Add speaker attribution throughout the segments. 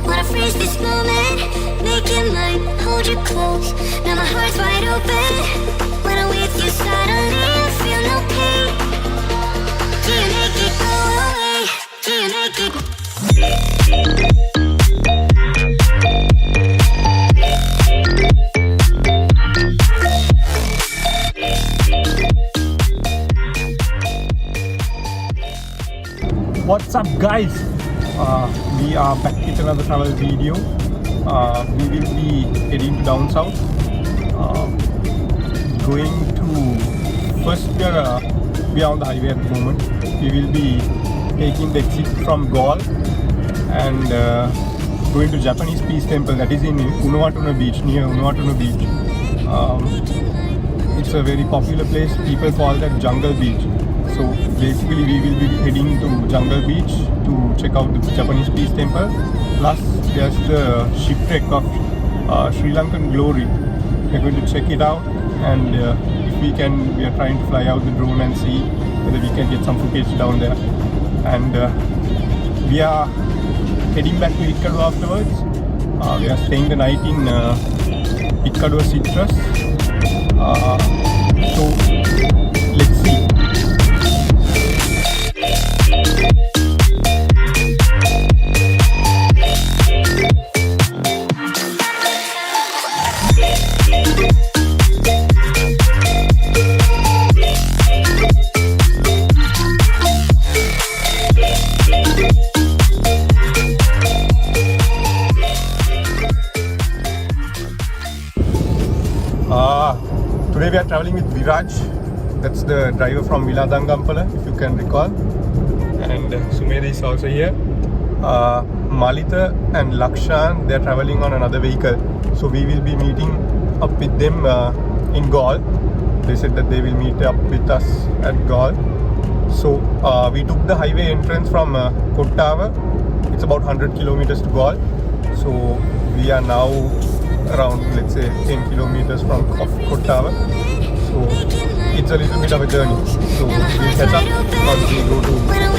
Speaker 1: Wanna freeze this moment, make it mine, hold you close. Now my heart's wide open. When I'm with you, suddenly I feel no pain. Do you make it go away? Do you make it?
Speaker 2: What's up, guys? We are back with another travel video. We will be heading to down south, going to first we are on the highway at the moment. We will be taking the exit from Galle and going to Japanese Peace Temple that is in Unawatuna Beach, near Unawatuna Beach. It's a very popular place. People call that Jungle Beach. So basically we will be heading to Jungle Beach to check out the Japanese Peace Temple. Plus there's the Shipwreck of Sri Lanka Glory. We're going to check it out, and if we can, we are trying to fly out the drone and see whether we can get some footage down there. And we are heading back to Hikkaduwa afterwards. We are staying the night in Hikkaduwa Citrus. So let's see. Today we are traveling with Viraj. That's the driver from Viladangampala, if you can recall. And Sumedha is also here. Malita and Lakshan, they are traveling on another vehicle. So we will be meeting up with them in Galle. They said that they will meet up with us at Galle. So we took the highway entrance from Kottawa. It's about 100 kilometers to Galle. So we are now around, let's say, 10 kilometers from Kottawa. So it's a little bit of a journey. So we'll catch up once we go to Galle.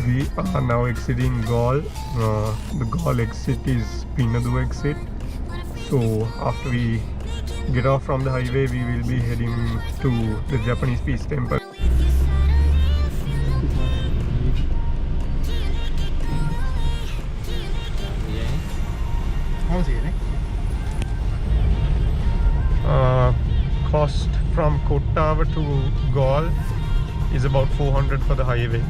Speaker 2: We are now exiting Galle. The Galle exit is Pinadu exit. So after we get off from the highway, we will be heading to the Japanese Peace Temple. Cost from Kottawa to Galle is about 400 for the highway.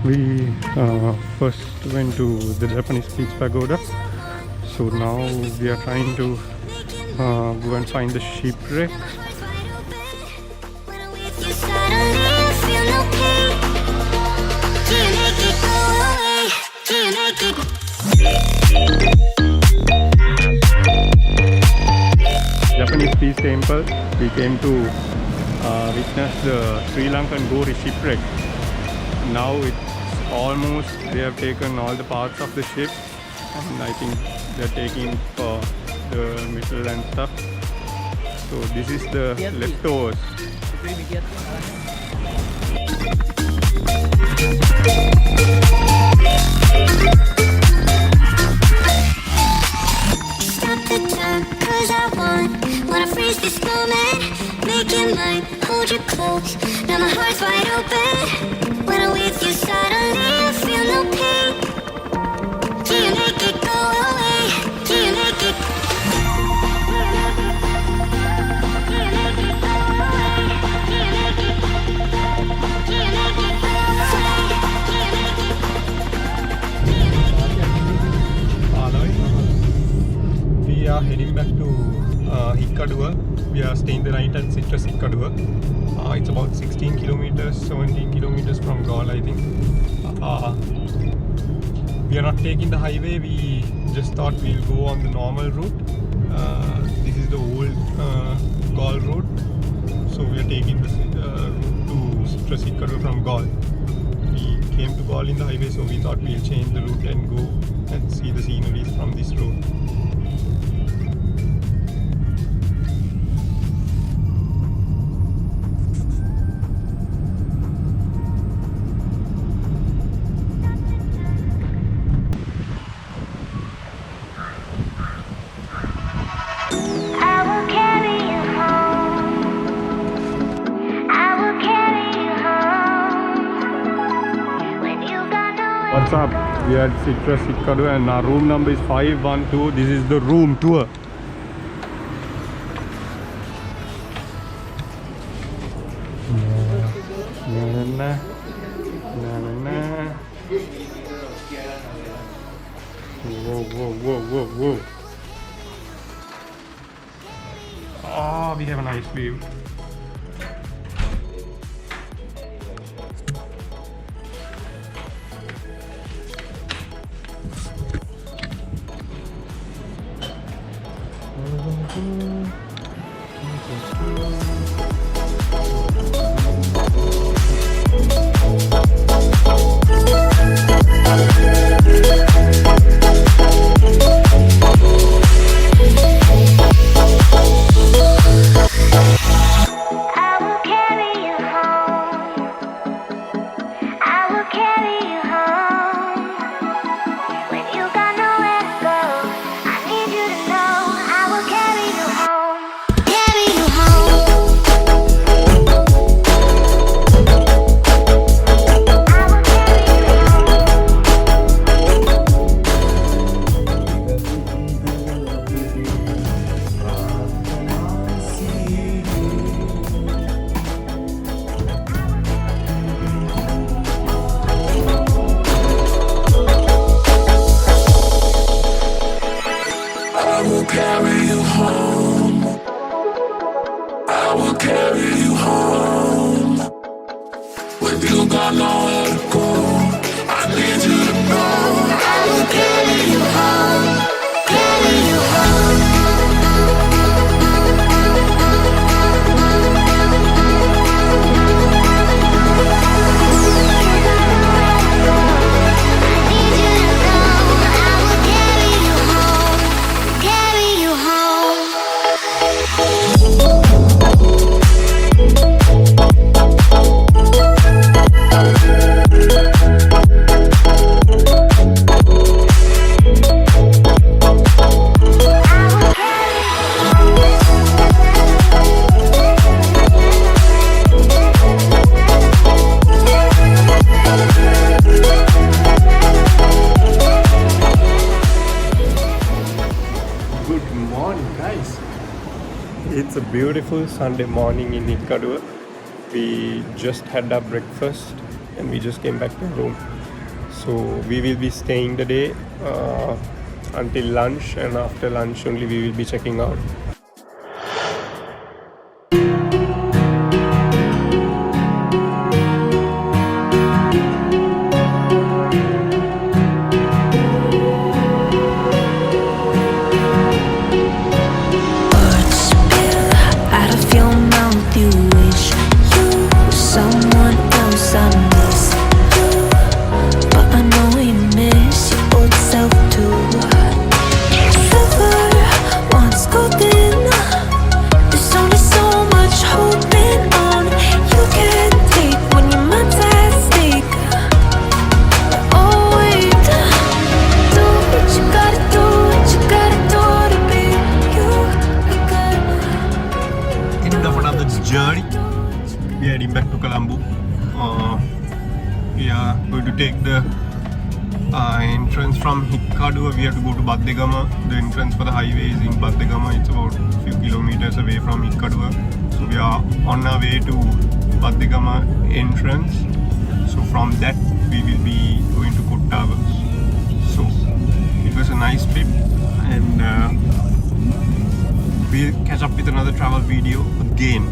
Speaker 2: We first went to the Japanese Peace Pagoda, so now we are trying to go and find the Shipwreck. Japanese Peace Temple. We came to witnessed the Sri Lankan Glory shipwreck. Now it's almost, they have taken all the parts of the ship, and I think they're taking for the metal and stuff. So this is the leftovers.
Speaker 1: Stop the time, 'cause I wanna freeze this moment. Make it mine, hold you close. Now my heart's wide open. When I'm with you, suddenly I feel no pain. Do you make it go away? Do you make it? Do you make it go away? Do you make it? Do you make it go away? Do you make it?
Speaker 2: We are heading back to Hikkaduwa. We are staying the night at Citrus Hikkaduwa. It's about 16 kilometers, 17 kilometers from Galle, I think. We are not taking the highway. We just thought we'll go on the normal route. This is the old Galle route. So we are taking this route to Citrus Hikkaduwa from Galle. We came to Galle in the highway, so we thought we'll change the route and go and see the sceneries from this road.
Speaker 1: I will carry you home. I will carry you home. When you got nowhere.
Speaker 2: What's up? We are at Citrus Hikkaduwa and our room number is 512. This is the room tour. Whoa. Oh, we have a nice view.
Speaker 1: I will carry you home. I will carry you home. When you got nowhere to go, I need you to know I will carry you home. Carry you home. I will carry you
Speaker 3: I will carry you home. I will carry you home. When you got nowhere to go, I need you to know I will carry you home. Carry you home.
Speaker 2: It's a beautiful Sunday morning in Hikkaduwa. We just had our breakfast and we just came back to our room. So we will be staying the day until lunch, and after lunch only we will be checking out.
Speaker 1: Out of your mouth, you wish
Speaker 4: 'cause I miss you, but I know we miss your old self too. Silver once golden, there's only so much holding on. You can't take when your mind's at stake. Oh wait, do what you gotta do, what you gotta do to be you again.
Speaker 2: End of another journey. We are heading back to Colombo. We are going to take the entrance from Hikkaduwa. We have to go to Baddegama. The entrance for the highway is in Baddegama. It's about a few kilometers away from Hikkaduwa. So we are on our way to Baddegama entrance. So from that we will be going to Koh Towers. So it was a nice trip, and we'll catch up with another travel video again.